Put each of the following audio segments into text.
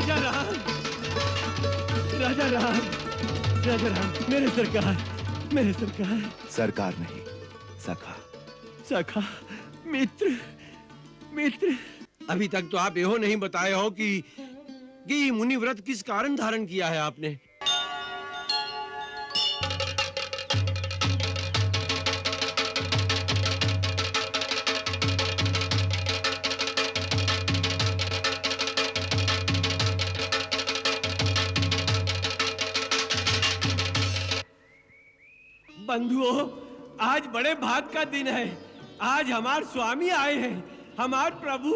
राजा राम, राजा राम, राजा राम, मेरे सरकार, मेरे सरकार। सरकार नहीं, सखा। सखा, मित्र, मित्र। अभी तक तो आप यहो नहीं बताए हो कि मुनि व्रत किस कारण धारण किया है आपने। बंधुओं, आज बड़े भाग का दिन है। आज हमारे स्वामी आए हैं, हमारे प्रभु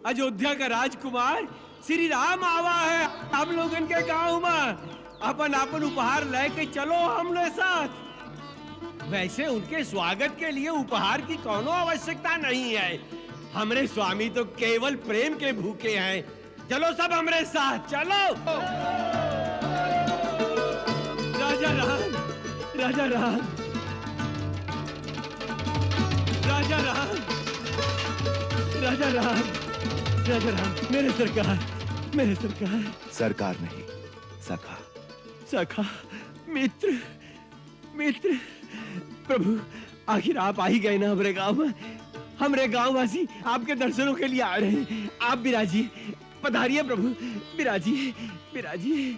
अयोध्या का राजकुमार श्री राम आवा है हम लोगन के गांव में। अपन अपन उपहार लेके चलो हमरे साथ। वैसे उनके स्वागत के लिए उपहार की कोनो आवश्यकता नहीं है। हमरे स्वामी तो केवल प्रेम के भूखे हैं। चलो सब हमरे साथ चलो। राजा राम, राजा राम, राजा राम, राजा राम, राजा राम, मेरे सरकार, मेरे सरकार। सरकार नहीं, सखा। सखा, मित्र, मित्र। प्रभु, आखिर आप आ ही गए ना हमरे गांव में। हमरे गांव वासी आपके दर्शनों के लिए आ रहे हैं। आप विराजिए, पधारिए प्रभु, विराजिए, विराजिए।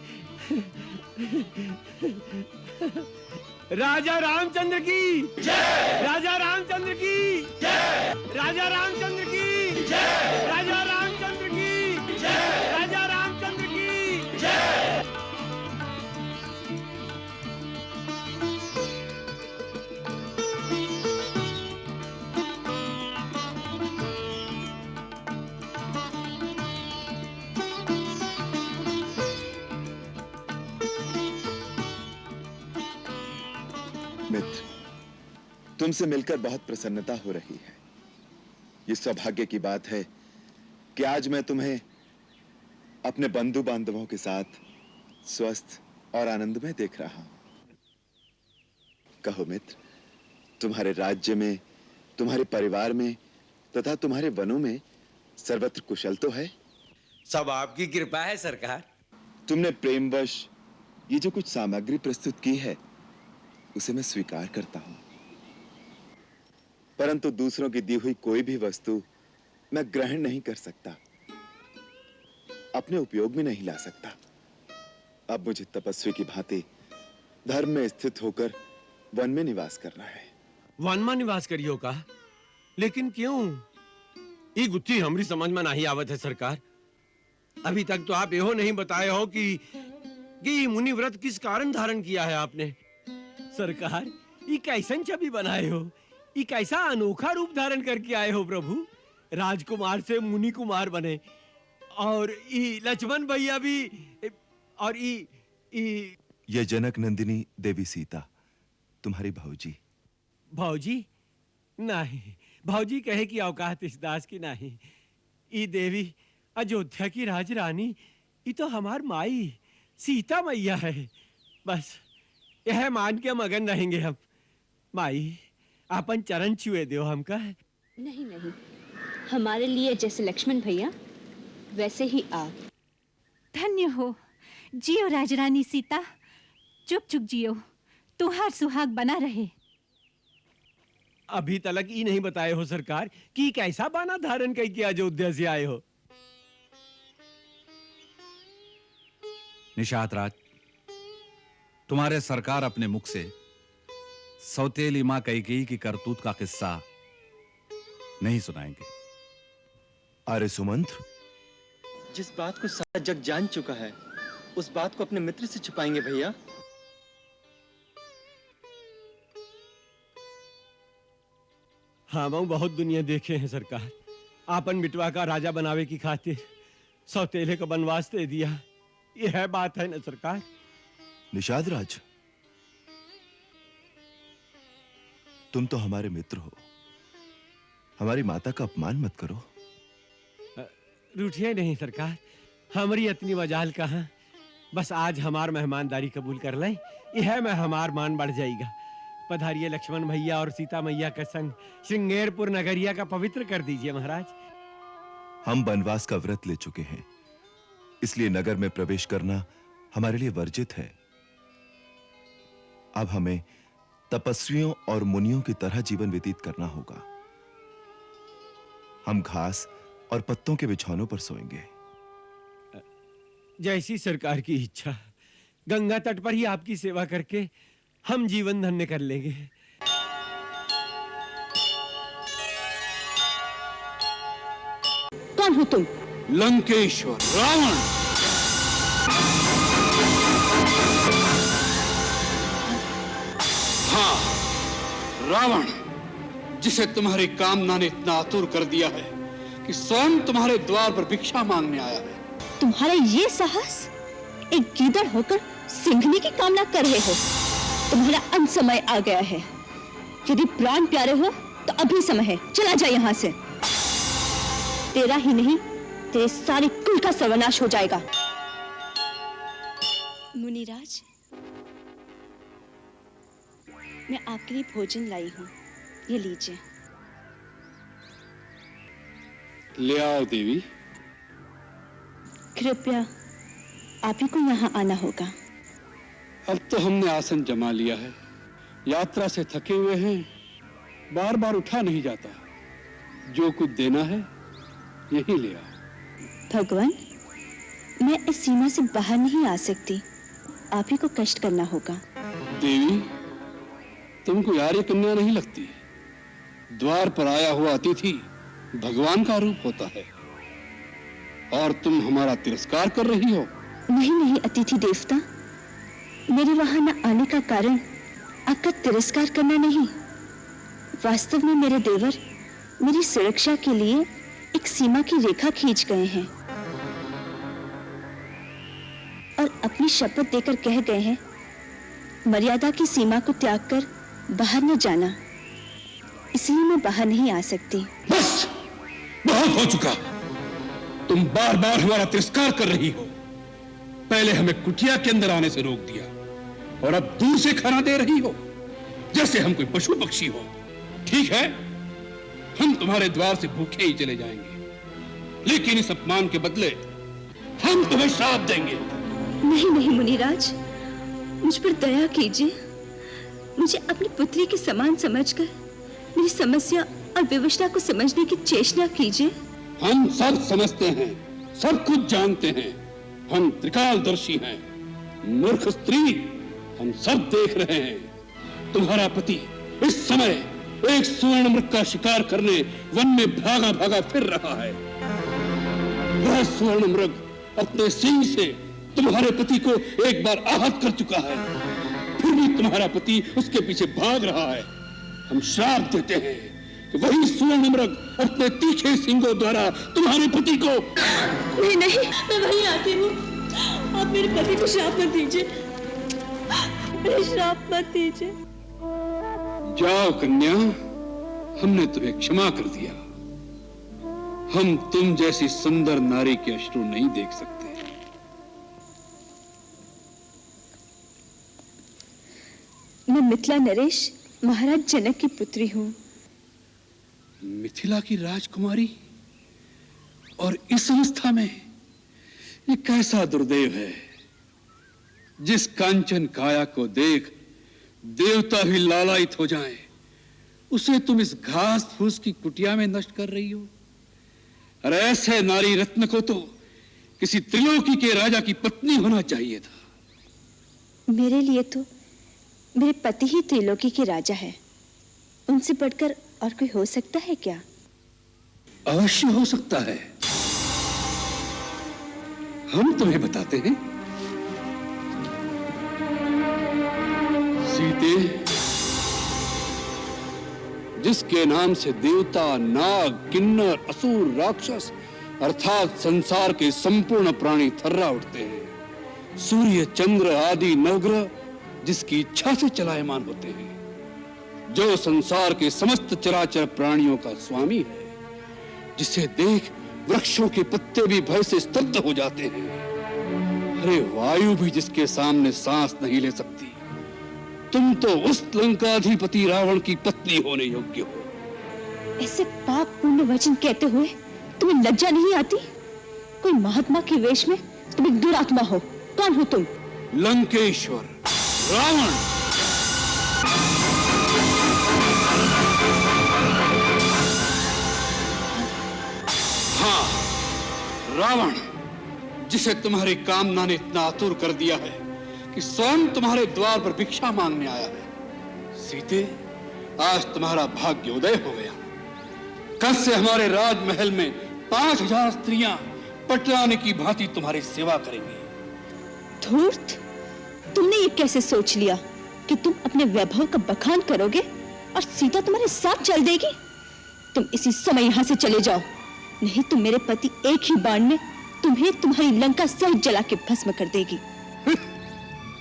राजा रामचंद्र की जय, राजा रामचंद्र की जय, राजा रामचंद्र की जय, राजा रामचंद्र की जय, राजा रामचंद्र की जय। मित्र, तुमसे मिलकर बहुत प्रसन्नता हो रही है। ये सौभाग्य की बात है कि आज मैं तुम्हें अपने बंधु बांधवों के साथ स्वस्थ और आनंदमय देख रहा हूं। कहो मित्र, तुम्हारे राज्य में, तुम्हारे परिवार में तथा तुम्हारे वनों में सर्वत्र कुशल तो है? सब आपकी कृपा है सरकार। तुमने प्रेमवश ये जो कुछ सामग्री प्रस्तुत की है उसे मैं स्वीकार करता हूं, परंतु दूसरों की दी हुई कोई भी वस्तु मैं ग्रहण नहीं कर सकता, अपने उपयोग में नहीं ला सकता। अब मुझे तपस्वी की भांति धर्म में स्थित होकर वन में निवास करना है। वन में निवास करियो का? लेकिन क्यों? ये गुत्थी हमारी समझ में नहीं आवत है सरकार। अभी तक तो आप यहो नहीं बताए हो कि मुनि व्रत किस कारण धारण किया है आपने। सरकार, ये कैसन छवि बनाए हो? ये कैसा अनोखा रूप धारण करके आए हो प्रभु? राजकुमार से मुनि कुमार बने, और ये लक्ष्मण भैया भी, और ये जनक नंदिनी देवी सीता तुम्हारी भौजी। भौजी? नहीं, भौजी कहे कि औकात इस दास की नहीं। ये देवी अयोध्या की राजरानी, ये तो हमार माई सीता मैया है। बस यह मान के मगन रहेंगे हम। माई, आपन चरण छुए दो हमका। नहीं नहीं, हमारे लिए जैसे लक्ष्मण भैया वैसे ही आप। धन्य हो, जियो राजरानी सीता, चुप चुप जियो, तुहार सुहाग बना रहे। अभी तक ये नहीं बताए हो सरकार कि कैसा बाना धारण करके अयोध्या से आए हो। निशात राज, तुम्हारे सरकार अपने मुख से सौतेली मां कैकेयी की करतूत का किस्सा नहीं सुनाएंगे। अरे सुमंत्र, जिस बात को सारा जग जान चुका है उस बात को अपने मित्र से छुपाएंगे भैया? हाँ, मैं बहुत दुनिया देखे हैं सरकार। आपन बिटवा का राजा बनावे की खातिर सौतेले को बनवास दे दिया। यह बात है ना सरकार? निषाद राज, तुम तो हमारे मित्र हो, हमारी माता का अपमान मत करो। रूठिए नहीं सरकार, हमारी इतनी मजाल कहां। बस आज हमार मेहमानदारी कबूल कर लें, यह में हमार मान बढ़ जाएगा। पधारिए लक्ष्मण भैया और सीता मैया का संग श्रृंगेरपुर नगरिया का पवित्र कर दीजिए महाराज। हम वनवास का व्रत ले चुके हैं, इसलिए नगर में प्रवेश करना हमारे लिए वर्जित है। अब हमें तपस्वियों और मुनियों की तरह जीवन व्यतीत करना होगा। हम घास और पत्तों के बिछौनों पर सोएंगे। जैसी सरकार की इच्छा। गंगा तट पर ही आपकी सेवा करके हम जीवन धन्य कर लेंगे। कौन हो तुम? लंकेश्वर रावण। हाँ, रावण, जिसे तुम्हारी कामना ने इतना आतुर कर दिया है कि स्वयं तुम्हारे द्वार पर भिक्षा मांगने आया है। तुम्हारा ये साहस? एक गीदड़ होकर सिंघनी की कामना कर रहे हो? तुम्हारा अंत समय आ गया है। यदि प्राण प्यारे हो तो अभी समय है, चला जा यहाँ से। तेरा ही नहीं, तेरे सारे कुल का सर्वनाश हो जाएगा। मुनिराज, मैं आपके लिए भोजन लाई हूँ, ये लीजिए। ले आओ देवी। कृपया आप ही को यहाँ आना होगा। अब तो हमने आसन जमा लिया है, यात्रा से थके हुए हैं, बार बार उठा नहीं जाता। जो कुछ देना है यही ले आओ। भगवान, मैं इस सीमा से बाहर नहीं आ सकती, आप ही को कष्ट करना होगा। देवी, तुमको आर्य कन्या नहीं लगती? द्वार पर आया हुआ अतिथि भगवान का रूप होता है और तुम हमारा तिरस्कार कर रही हो। नहीं नहीं अतिथि देवता, मेरे वहां न आने का कारण आपका तिरस्कार करना नहीं। वास्तव में मेरे देवर मेरी सुरक्षा के लिए एक सीमा की रेखा खींच गए हैं और अपनी शपथ देकर कह गए हैं, मर्यादा की सीमा को त्याग कर बाहर न जाना। इसलिए मैं बाहर नहीं आ सकती। बस, बहुत हो चुका। तुम बार बार हमारा तिरस्कार कर रही हो। पहले हमें कुटिया के अंदर आने से रोक दिया और अब दूर से खाना दे रही हो, जैसे हम कोई पशु पक्षी हो। ठीक है, हम तुम्हारे द्वार से भूखे ही चले जाएंगे, लेकिन इस अपमान के बदले हम तुम्हें श्राप देंगे। नहीं नहीं मुनिराज, मुझ पर दया कीजिए। मुझे अपनी पुत्री के समान समझकर मेरी समस्या और विवशता को समझने की चेष्टा कीजिए। हम सब समझते हैं, सब कुछ जानते हैं। हम त्रिकालदर्शी हैं। मूर्ख स्त्री, हम सब देख रहे हैं। तुम्हारा पति इस समय एक स्वर्ण मृग का शिकार करने वन में भागा भागा फिर रहा है। वह स्वर्ण मृग अपने सींग से तुम्हारे पति को एक बार आहत कर चुका है, फिर भी तुम्हारा पति उसके पीछे भाग रहा है। हम श्राप देते हैं कि वही स्वर्ण मृग अपने तीखे सींगों द्वारा तुम्हारे पति को। नहीं नहीं, मैं वहीं आती हूँ। आप मेरे पति को श्राप मत दीजिए, मेरे श्राप मत दीजिए। जाओ कन्या, हमने तुम्हें क्षमा कर दिया। हम तुम जैसी सुंदर नारी के अश्रु नहीं देख सकते। मैं मिथिला नरेश महाराज जनक की पुत्री हूँ। मिथिला की राजकुमारी, और इस अवस्था में ये कैसा दुर्दैव है। जिस कांचन काया को देख देवता भी लालायित हो जाएं, उसे तुम इस घास फूस की कुटिया में नष्ट कर रही हो। और ऐसे नारी रत्न को तो किसी त्रिलोकी के राजा की पत्नी होना चाहिए था। मेरे लिए तो मेरे पति ही त्रिलोकी के राजा है। उनसे बढ़कर और कोई हो सकता है क्या? अवश्य हो सकता है। हम तुम्हें बताते हैं। सीते, जिसके नाम से देवता, नाग, किन्नर, असुर, राक्षस अर्थात संसार के संपूर्ण प्राणी थर्रा उठते हैं। सूर्य, चंद्र आदि नवग्रह जिसकी इच्छा से चलायमान होते हैं। जो संसार के समस्त चराचर प्राणियों का स्वामी है, जिसे देख वृक्षों के पत्ते भी भय से स्तब्ध हो जाते हैं। अरे वायु भी जिसके सामने सांस नहीं ले सकती। तुम तो उस लंकाधिपति रावण की पत्नी होने योग्य हो। ऐसे पाप पूर्ण वचन कहते हुए तुम्हें लज्जा नहीं आती? कोई महात्मा के वेश में तुम एक दुरात्मा हो। कौन हो तुम? लंकेश्वर, रावण। हाँ, रावण, जिसे तुम्हारी कामना ने इतना आतुर कर दिया है कि स्वयं तुम्हारे द्वार पर भिक्षा मांगने आया है। सीते, आज तुम्हारा भाग्य उदय हो गया। कल से हमारे राजमहल में 5000 स्त्रियां पटरानी की भांति तुम्हारी सेवा करेंगी। धूर्त, तुमने ये कैसे सोच लिया कि तुम अपने वैभव का बखान करोगे और सीता तुम्हारे साथ चल देगी? तुम इसी समय यहाँ से चले जाओ, नहीं तो मेरे पति एक ही बाण में तुम्हें तुम्हारी लंका सहित जला के भस्म कर देगी।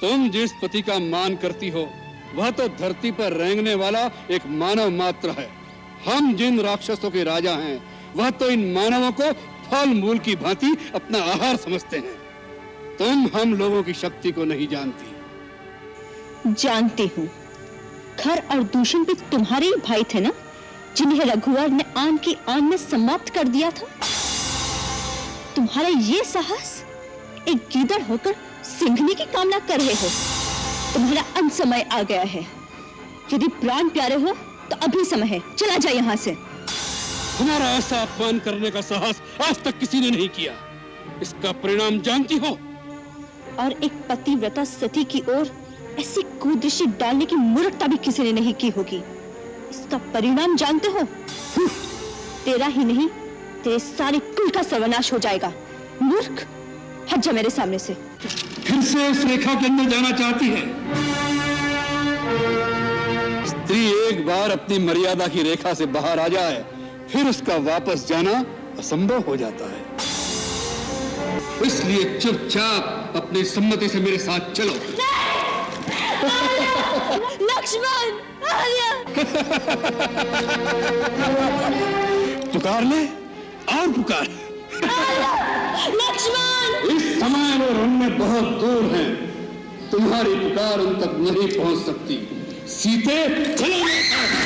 तुम जिस पति का मान करती हो वह तो धरती पर रेंगने वाला एक मानव मात्र है। हम जिन राक्षसों के राजा हैं वह तो इन मानवों को फल मूल की भांति अपना आहार समझते हैं। तुम हम लोगों की शक्ति को नहीं जानती। जानती हूँ। खर और दूषण भी तुम्हारे ही भाई थे ना, जिन्हें रघुवर ने आन की आन में समाप्त कर दिया था। तुम्हारा ये साहस, एक गीदड़ होकर सिंघनी की कामना कर रहे हो। तुम्हारा अंत समय आ गया है। यदि प्राण प्यारे हो तो अभी समय है, चला जाए यहाँ से। हमारा ऐसा अपमान करने का साहस आज तक किसी ने नहीं किया। इसका परिणाम जानती हो? और एक पतिव्रता सती की ओर ऐसी कुदृष्टि डालने की मूर्खता भी किसी ने नहीं की होगी। इसका परिणाम जानते हो? तेरा ही नहीं, तेरे सारे कुल का सर्वनाश हो जाएगा। मूर्ख, हट जा मेरे सामने से। फिर से उस रेखा के अंदर जाना चाहती है? स्त्री एक बार अपनी मर्यादा की रेखा से बाहर आ जाए फिर उसका वापस जाना असंभव हो जाता है। इसलिए चुपचाप अपनी सम्मति से मेरे साथ चलो। लक्ष्मण, पुकार ले और पुकार। लक्ष्मण! इस समय वो रण्य बहुत दूर हैं। तुम्हारी पुकार उन तक नहीं पहुंच सकती। सीते, चलो मेरे साथ।